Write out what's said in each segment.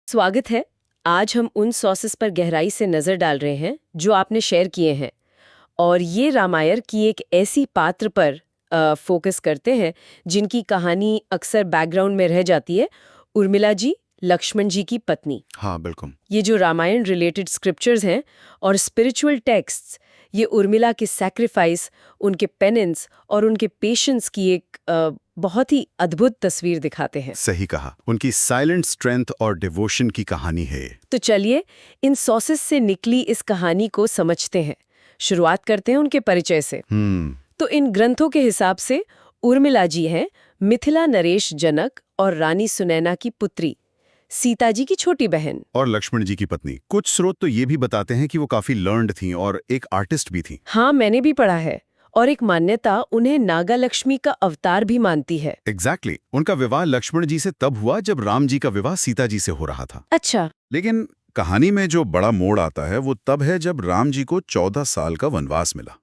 स्वागत है। आज हम उन सॉसेस पर गहराई से नजर डाल रहे हैं जो आपने शेयर किए हैं, और ये रामायण की एक ऐसी पात्र पर फोकस करते हैं जिनकी कहानी अक्सर बैकग्राउंड में रह जाती है। उर्मिला जी, लक्ष्मण जी की पत्नी। हाँ, बिल्कुल। ये जो रामायण रिलेटेड स्क्रिप्चर्स हैं और स्पिरिचुअल टेक्स्ट्स, ये उर्मिला के सैक्रिफाइस, उनके पेनेंस और उनके पेशेंस की एक बहुत ही अद्भुत तस्वीर दिखाते हैं। सही कहा। उनकी साइलेंट स्ट्रेंथ और डिवोशन की कहानी है। तो चलिए इन सॉसेस से निकली इस कहानी को समझते हैं। शुरुआत करते हैं उनके परिचय से। तो इन ग्रंथों के हिसाब से उर्मिला जी हैं मिथिला नरेश जनक और रानी सुनैना की पुत्री, सीता जी की छोटी बहन और लक्ष्मण जी की पत्नी। कुछ स्रोत तो ये भी बताते हैं कि वो काफी लर्न्ड थीं और एक आर्टिस्ट भी थीं। हाँ, मैंने भी पढ़ा है। और एक मान्यता उन्हें नागा लक्ष्मी का अवतार भी मानती है। एग्जैक्टली। उनका विवाह लक्ष्मण जी से तब हुआ जब राम जी का विवाह सीता जी से हो रहा था। अच्छा। लेकिन कहानी में जो बड़ा मोड़ आता है वो तब है जब राम जी को 14 साल का वनवास मिला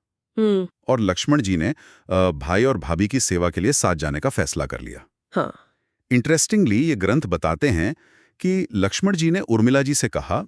और लक्ष्मण जी ने भाई और भाभी की सेवा के लिए साथ जाने का फैसला कर लिया। हाँ। इंटरेस्टिंगली ये ग्रंथ बताते हैं कि लक्ष्मण जी ने उर्मिला जी से कहा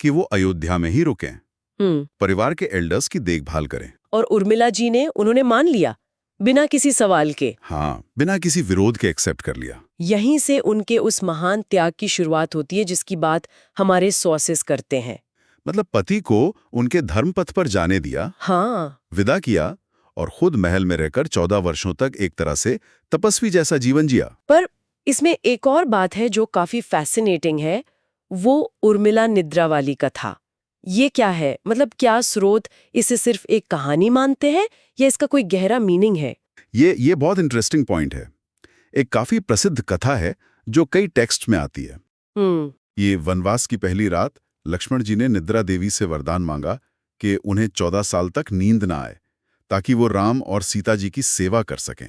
कि वो अयोध्या में ही रुकें, परिवार के एल्डर्स की देखभाल करें। और उर्मिला जी ने उन्होंने मान लिया बिना किसी सवाल के। हाँ, बिना किसी विरोध के एक्सेप्ट कर लिया। यहीं से उनके उस महान त्याग की शुरुआत होती है जिसकी बात हमारे सॉसेस करते हैं। मतलब पति को उनके धर्मपथ पर जाने दिया, हाँ, विदा किया और खुद महल में रहकर 14 वर्षों तक एक तरह से तपस्वी जैसा जीवन जिया। पर इसमें एक और बात है जो काफी फैसिनेटिंग है, वो उर्मिला निद्रा वाली कथा। ये क्या है? मतलब क्या स्रोत इसे सिर्फ एक कहानी मानते हैं या इसका कोई गहरा मीनिंग है? ये बहुत इंटरेस्टिंग पॉइंट है। एक काफी प्रसिद्ध कथा है जो कई टेक्स्ट में आती है। ये वनवास की पहली रात लक्ष्मण जी ने निद्रा देवी से वरदान मांगा कि उन्हें 14 साल तक नींद ना आए, ताकि वो राम और सीता जी की सेवा कर सकें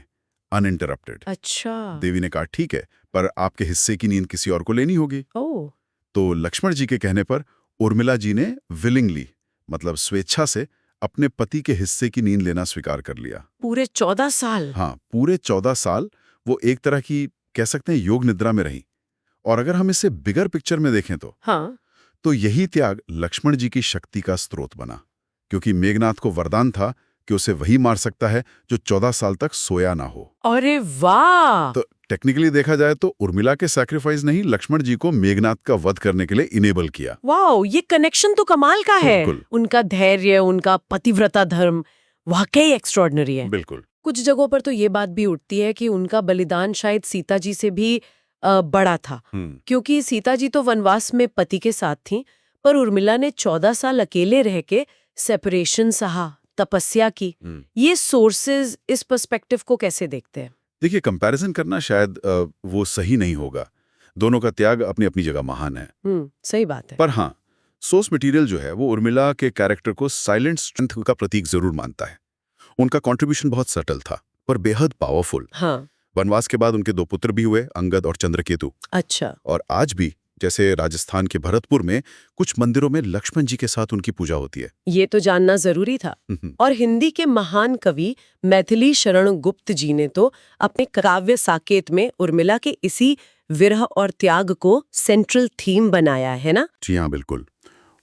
अनइंटरप्टेड। अच्छा। देवी ने कहा ठीक है, पर आपके हिस्से की नींद किसी और को लेनी होगी। ओह। तो लक्ष्मण जी के कहने पर उर्मिला जी ने विलिंगली, मतलब स्वेच्छा से, अपने पति के हिस्से की नींद लेना स्वीकार कर लिया। पूरे 14 साल? हाँ, पूरे 14 साल वो एक तरह की, कह सकते हैं, योग निद्रा में रही। और अगर हम इसे बिगर पिक्चर में देखें तो यही त्याग लक्ष्मण जी की शक्ति का स्रोत बना, क्योंकि मेघनाथ को वरदान था कि उसे वही मार सकता है जो 14 साल तक सोया ना हो। अरे वाह! तो टेक्निकली देखा जाए तो उर्मिला के सैक्रिफाइस ने ही लक्ष्मण जी को मेघनाथ का वध करने के लिए इनेबल किया। वाओ, ये कनेक्शन तो कमाल का है। बिल्कुल। उनका धैर्य, उनका पतिव्रता धर्म वाकई एक्स्ट्रॉर्डिनरी है। बिल्कुल। कुछ जगहों पर तो ये बात भी उठती है कि उनका बलिदान शायद सीता जी से भी बड़ा था, क्योंकि सीता जी तो वनवास में पति के साथ थीं, पर उर्मिला ने 14 साल अकेले रह के सेपरेशन सहा, तपस्या की। ये सोर्सेज इस पर्सपेक्टिव को कैसे देखते हैं? देखिए, कंपैरिजन करना शायद वो सही नहीं होगा। दोनों का त्याग अपनी अपनी जगह महान है। सही बात है। पर हाँ, सोर्स मटेरियल जो है वो उर्मिला के कैरेक्टर को साइलेंट स्ट्रेंथ का प्रतीक जरूर मानता है। उनका कंट्रीब्यूशन बहुत सटल था पर बेहद पावरफुल। हाँ। वनवास के बाद उनके 2 पुत्र भी हुए, अंगद और चंद्रकेतु। अच्छा। और आज भी जैसे राजस्थान के भरतपुर में कुछ मंदिरों में लक्ष्मण जी के साथ उनकी पूजा होती है। ये तो जानना जरूरी था। और हिंदी के महान कवि मैथिली शरण गुप्त जी ने तो अपने काव्य साकेत में उर्मिला के इसी विरह और त्याग को सेंट्रल थीम बनाया है ना? जी हाँ, बिल्कुल।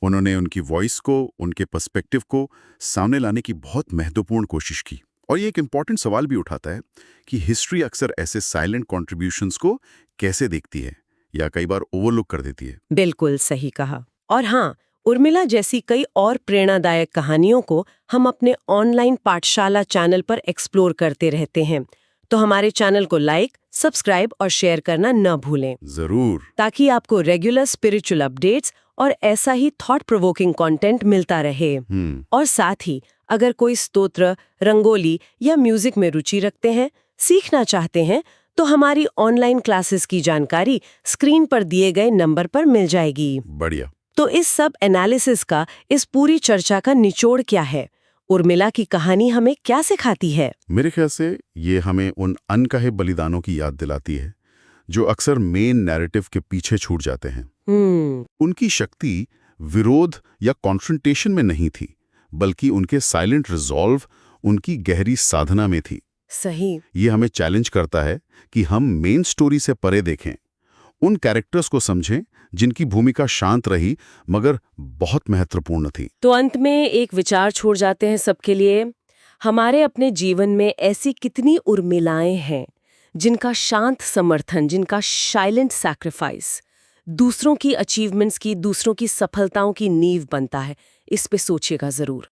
उन्होंने उनकी वॉइस को, उनके पर्सपेक्टिव को सामने लाने की बहुत महत्वपूर्ण कोशिश की। और ये एक इम्पॉर्टेंट सवाल भी उठाता है कि हिस्ट्री अक्सर ऐसे साइलेंट कॉन्ट्रीब्यूशंस को कैसे देखती है या कई बार ओवरलुक कर देती है। बिल्कुल सही कहा। और हाँ, उर्मिला जैसी कई और प्रेरणादायक कहानियों को हम अपने ऑनलाइन पाठशाला चैनल पर एक्सप्लोर करते रहते हैं। तो हमारे चैनल को लाइक, सब्सक्राइब और शेयर करना न भूलें। जरूर। ताकि आपको रेगुलर स्पिरिचुअल अपडेट्स और ऐसा ही थॉट प्रोवोकिंग कंटेंट मिलता रहे। और साथ ही अगर कोई स्तोत्र, रंगोली या म्यूजिक में रुचि रखते हैं, सीखना चाहते हैं, तो हमारी ऑनलाइन क्लासेस की जानकारी स्क्रीन पर दिए गए नंबर पर मिल जाएगी। बढ़िया। तो इस सब एनालिसिस का, इस पूरी चर्चा का निचोड़ क्या है? उर्मिला की कहानी हमें क्या सिखाती है? मेरे ख्याल से ये हमें उन अनकहे बलिदानों की याद दिलाती है जो अक्सर मेन नैरेटिव के पीछे छूट जाते हैं। उनकी शक्ति विरोध या कॉन्फ्रंटेशन में नहीं थी, बल्कि उनके साइलेंट रिजॉल्व, उनकी गहरी साधना में थी। सही। ये हमें चैलेंज करता है कि हम मेन स्टोरी से परे देखें उन कैरेक्टर्स को समझें जिनकी भूमिका शांत रही मगर बहुत महत्वपूर्ण थी। तो अंत में एक विचार छोड़ जाते हैं सबके लिए। हमारे अपने जीवन में ऐसी कितनी उर्मिलाएं हैं जिनका शांत समर्थन, जिनका साइलेंट सैक्रिफाइस दूसरों की अचीवमेंट्स की, दूसरों की सफलताओं की नींव बनता है। इस पे सोचिएगा जरूर।